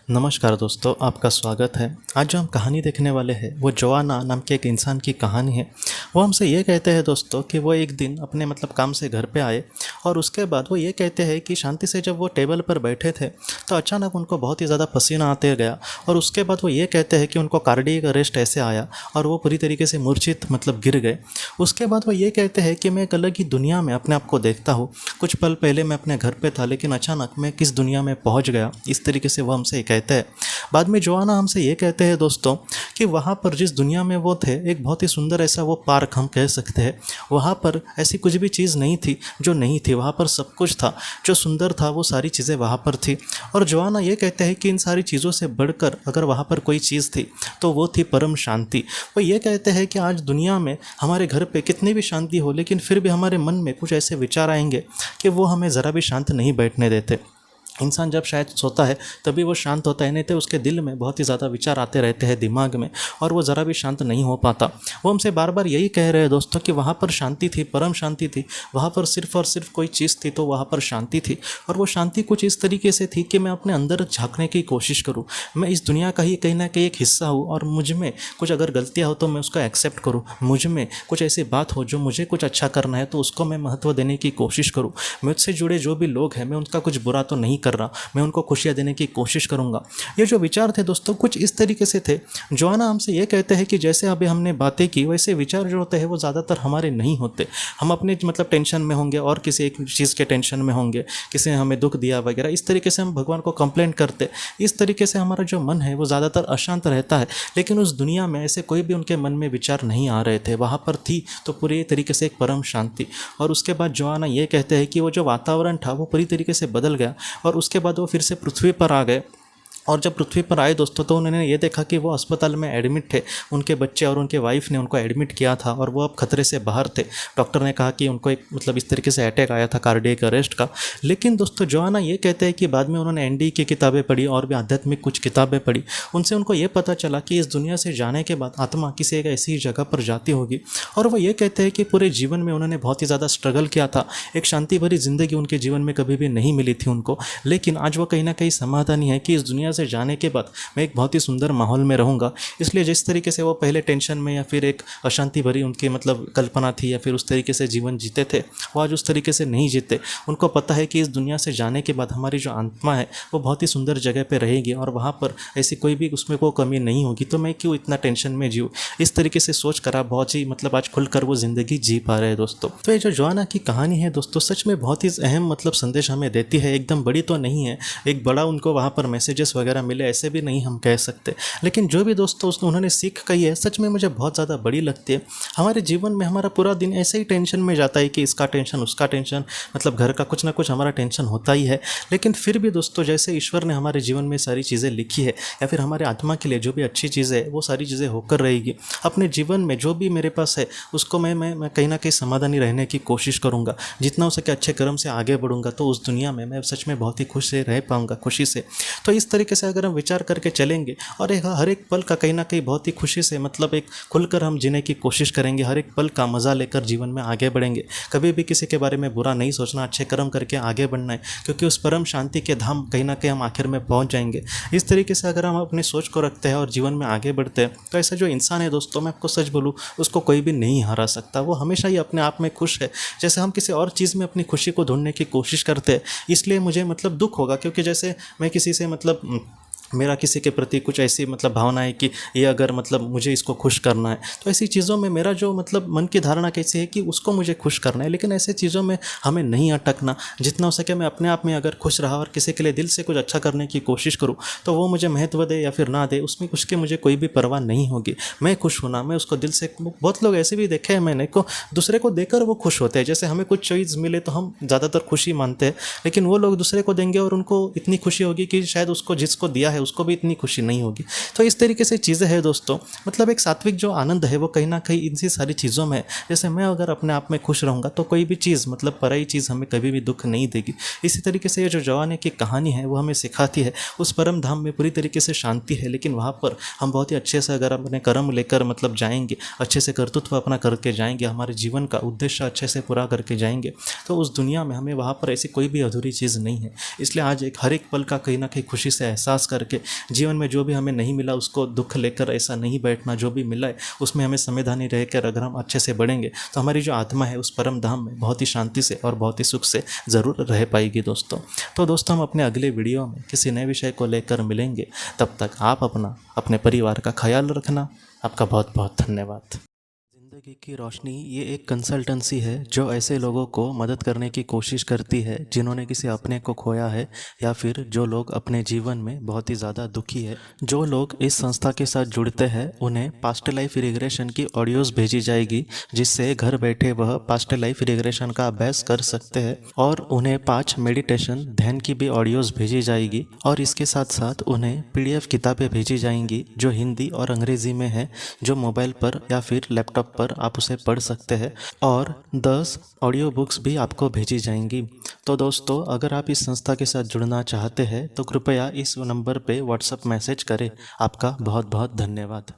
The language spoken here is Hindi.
नमस्कार दोस्तों, आपका स्वागत है। आज जो हम कहानी देखने वाले हैं वो जोआना नाम के एक इंसान की कहानी है। वो हमसे ये कहते हैं दोस्तों कि वो एक दिन अपने काम से घर पे आए और उसके बाद वो ये कहते हैं कि शांति से जब वो टेबल पर बैठे थे तो अचानक उनको बहुत ही ज़्यादा पसीना आते गया। और उसके बाद वो ये कहते हैं कि उनको कार्डियक अरेस्ट ऐसे आया और वो पूरी तरीके से मूर्छित गिर गए। उसके बाद वो ये कहते हैं कि मैं एक अलग ही दुनिया में अपने आप को देखता हूँ। कुछ पल पहले मैं अपने घर पे था, लेकिन अचानक मैं किस दुनिया में पहुँच गया, इस तरीके से वो हमसे कहते हैं। बाद में जोआना हमसे ये कहते हैं दोस्तों कि वहाँ पर जिस दुनिया में वो थे, एक बहुत ही सुंदर ऐसा वो पार्क हम कह सकते हैं। वहाँ पर ऐसी कुछ भी चीज़ नहीं थी जो नहीं थी, वहाँ पर सब कुछ था जो सुंदर था, वो सारी चीज़ें वहाँ पर थी। और जोआना ये कहते हैं कि इन सारी चीज़ों से बढ़कर अगर वहाँ पर कोई चीज़ थी तो वो थी परम शांति। वो ये कहते हैं कि आज दुनिया में हमारे घर पे कितनी भी शांति हो, लेकिन फिर भी हमारे मन में कुछ ऐसे विचार आएंगे कि वो हमें ज़रा भी शांत नहीं बैठने देते। इंसान जब शायद सोता है तभी वो शांत होता है, नहीं तो उसके दिल में बहुत ही ज़्यादा विचार आते रहते हैं दिमाग में, और वो ज़रा भी शांत नहीं हो पाता। वो हमसे बार बार यही कह रहे हैं दोस्तों कि वहाँ पर शांति थी, परम शांति थी। वहाँ पर सिर्फ और सिर्फ कोई चीज़ थी तो वहाँ पर शांति थी। और वो शांति कुछ इस तरीके से थी कि मैं अपने अंदर झांकने की कोशिश करूँ। मैं इस दुनिया का ही कहीं ना कहीं एक हिस्सा हूँ, और मुझ में कुछ अगर गलतियाँ हो तो मैं उसको एक्सेप्ट करूँ। मुझ में कुछ ऐसी बात हो जो मुझे कुछ अच्छा करना है तो उसको मैं महत्व देने की कोशिश करूँ। मुझसे जुड़े जो भी लोग हैं, मैं उनका कुछ बुरा तो नहीं कर रहा, मैं उनको खुशियाँ देने की कोशिश करूँगा। ये जो विचार थे दोस्तों कुछ इस तरीके से थे। जोआना हमसे ये कहते हैं कि जैसे अभी हमने बातें की, वैसे विचार जो होते हैं वो ज़्यादातर हमारे नहीं होते। हम अपने टेंशन में होंगे और किसी एक चीज़ के टेंशन में होंगे, किसी ने हमें दुख दिया वगैरह, इस तरीके से हम भगवान को कंप्लेंट करते। इस तरीके से हमारा जो मन है वो ज़्यादातर अशांत रहता है। लेकिन उस दुनिया में ऐसे कोई भी उनके मन में विचार नहीं आ रहे थे, वहाँ पर थी तो पूरी तरीके से एक परम शांति। और उसके बाद जोआना ये कहते हैं कि वो जो वातावरण था वो पूरी तरीके से बदल गया, और उसके बाद वो फिर से पृथ्वी पर आ गए। और जब पृथ्वी पर आए दोस्तों तो उन्होंने ये देखा कि वो अस्पताल में एडमिट थे। उनके बच्चे और उनके वाइफ ने उनको एडमिट किया था और वो अब खतरे से बाहर थे। डॉक्टर ने कहा कि उनको एक इस तरीके से अटैक आया था, कार्डियक अरेस्ट का। लेकिन दोस्तों जोआना ये कहते हैं कि बाद में उन्होंने एनडी की किताबें पढ़ी और भी आध्यात्मिक कुछ किताबें पढ़ी। उनसे उनको ये पता चला कि इस दुनिया से जाने के बाद आत्मा किसी एक ऐसी जगह पर जाती होगी। और वो ये कहते हैं कि पूरे जीवन में उन्होंने बहुत ही ज़्यादा स्ट्रगल किया था। एक शांति भरी जिंदगी उनके जीवन में कभी भी नहीं मिली थी उनको, लेकिन आज वो कहीं ना कहीं समाधानी है कि इस दुनिया से जाने के बाद मैं एक बहुत ही सुंदर माहौल में रहूँगा। इसलिए जिस तरीके से वो पहले टेंशन में या फिर एक अशांति भरी उनकी कल्पना थी या फिर उस तरीके से जीवन जीते थे, वो आज उस तरीके से नहीं जीते। उनको पता है कि इस दुनिया से जाने के बाद हमारी जो आत्मा है वो बहुत ही सुंदर जगह पर रहेगी और वहाँ पर ऐसी कोई भी उसमें कोई कमी नहीं होगी, तो मैं क्यों इतना टेंशन में जीऊँ। इस तरीके से सोच कर आप बहुत ही आज खुलकर वो ज़िंदगी जी पा रहे हैं दोस्तों। तो ये जो जोआना की कहानी है दोस्तों सच में बहुत ही अहम संदेश हमें देती है। एकदम बड़ी तो नहीं है, एक बड़ा उनको वहाँ पर मैसेजेस वगैरह मिले ऐसे भी नहीं हम कह सकते, लेकिन जो भी दोस्तों उन्होंने सीख कही है सच में मुझे बहुत ज़्यादा बड़ी लगती है। हमारे जीवन में हमारा पूरा दिन ऐसे ही टेंशन में जाता है कि इसका टेंशन उसका टेंशन, घर का कुछ ना कुछ हमारा टेंशन होता ही है। लेकिन फिर भी दोस्तों जैसे ईश्वर ने हमारे जीवन में सारी चीज़ें लिखी है या फिर हमारे आत्मा के लिए जो भी अच्छी चीज़ें है वो सारी चीज़ें होकर रहेगी। अपने जीवन में जो भी मेरे पास है उसको मैं कहीं ना कहीं समाधानी रहने की कोशिश करूँगा। जितना हो सके अच्छे कर्म से आगे बढ़ूंगा तो उस दुनिया में मैं सच में बहुत ही खुश से रह पाऊंगा, खुशी से। तो इस तरीके से अगर हम विचार करके चलेंगे और हर एक पल का कहीं ना कहीं बहुत ही खुशी से एक खुलकर हम जीने की कोशिश करेंगे, हर एक पल का मज़ा लेकर जीवन में आगे बढ़ेंगे। कभी भी किसी के बारे में बुरा नहीं सोचना, अच्छे कर्म करके आगे बढ़ना है, क्योंकि उस परम शांति के धाम कहीं ना कहीं हम आखिर में पहुंच जाएंगे। इस तरीके से अगर हम अपनी सोच को रखते हैं और जीवन में आगे बढ़ते हैं तो ऐसा जो इंसान है दोस्तों, मैं आपको सच बोलूँ, उसको कोई भी नहीं हरा सकता। वो हमेशा ही अपने आप में खुश है। जैसे हम किसी और चीज़ में अपनी खुशी को ढूंढने की कोशिश करते हैं, इसलिए मुझे दुख होगा, क्योंकि जैसे मैं किसी से मेरा किसी के प्रति कुछ ऐसी भावना है कि ये अगर मुझे इसको खुश करना है, तो ऐसी चीज़ों में मेरा जो मन की धारणा कैसी है कि उसको मुझे खुश करना है। लेकिन ऐसे चीज़ों में हमें नहीं अटकना। जितना हो सके मैं अपने आप में अगर खुश रहा और किसी के लिए दिल से कुछ अच्छा करने की कोशिश करूँ, तो वो मुझे महत्व दे या फिर ना दे, उसमें उसके मुझे कोई भी परवाह नहीं होगी। मैं खुश होना, मैं उसको दिल से। बहुत लोग ऐसे भी देखे हैं मैंने को, दूसरे को देकर वो खुश होते हैं। जैसे हमें कुछ चीज़ मिले तो हम ज़्यादातर खुशी मानते हैं, लेकिन वो लोग दूसरे को देंगे और उनको इतनी खुशी होगी कि शायद उसको जिसको दिया है उसको भी इतनी खुशी नहीं होगी। तो इस तरीके से चीज़ें हैं दोस्तों। एक सात्विक जो आनंद है वो कहीं ना कहीं इनसी सारी चीज़ों में है। जैसे मैं अगर अपने आप में खुश रहूँगा तो कोई भी चीज़ पराई चीज़ हमें कभी भी दुख नहीं देगी। इसी तरीके से ये जो जोआना की कहानी है वो हमें सिखाती है उस परम धाम में पूरी तरीके से शांति है, लेकिन वहाँ पर हम बहुत ही अच्छे से अगर अपने कर्म लेकर जाएंगे, अच्छे से कर्तृत्व अपना करके जाएंगे, हमारे जीवन का उद्देश्य अच्छे से पूरा करके जाएंगे, तो उस दुनिया में हमें वहाँ पर ऐसी कोई भी अधूरी चीज़ नहीं है। इसलिए आज हर एक पल का कहीं ना कहीं खुशी से एहसास करके करके जीवन में जो भी हमें नहीं मिला उसको दुख लेकर ऐसा नहीं बैठना, जो भी मिला है उसमें हमें समाधानी रहकर अगर हम अच्छे से बढ़ेंगे तो हमारी जो आत्मा है उस परम धाम में बहुत ही शांति से और बहुत ही सुख से ज़रूर रह पाएगी दोस्तों। तो दोस्तों हम अपने अगले वीडियो में किसी नए विषय को लेकर मिलेंगे, तब तक आप अपने परिवार का ख्याल रखना। आपका बहुत बहुत धन्यवाद। ज़िंदगी की रोशनी ये एक कंसल्टेंसी है जो ऐसे लोगों को मदद करने की कोशिश करती है जिन्होंने किसी अपने को खोया है या फिर जो लोग अपने जीवन में बहुत ही ज़्यादा दुखी है। जो लोग इस संस्था के साथ जुड़ते हैं उन्हें पास्ट लाइफ रिग्रेशन की ऑडियोज़ भेजी जाएगी, जिससे घर बैठे वह पास्ट लाइफ रिग्रेशन का अभ्यास कर सकते हैं। और उन्हें 5 मेडिटेशन ध्यान की भी ऑडियोज़ भेजी जाएगी और इसके साथ साथ उन्हें PDF किताबें भेजी जाएंगी जो हिंदी और अंग्रेज़ी में है, जो मोबाइल पर या फिर लैपटॉप पर आप उसे पढ़ सकते हैं। और 10 ऑडियो बुक्स भी आपको भेजी जाएंगी। तो दोस्तों अगर आप इस संस्था के साथ जुड़ना चाहते हैं तो कृपया इस नंबर पे व्हाट्सएप मैसेज करें। आपका बहुत बहुत धन्यवाद।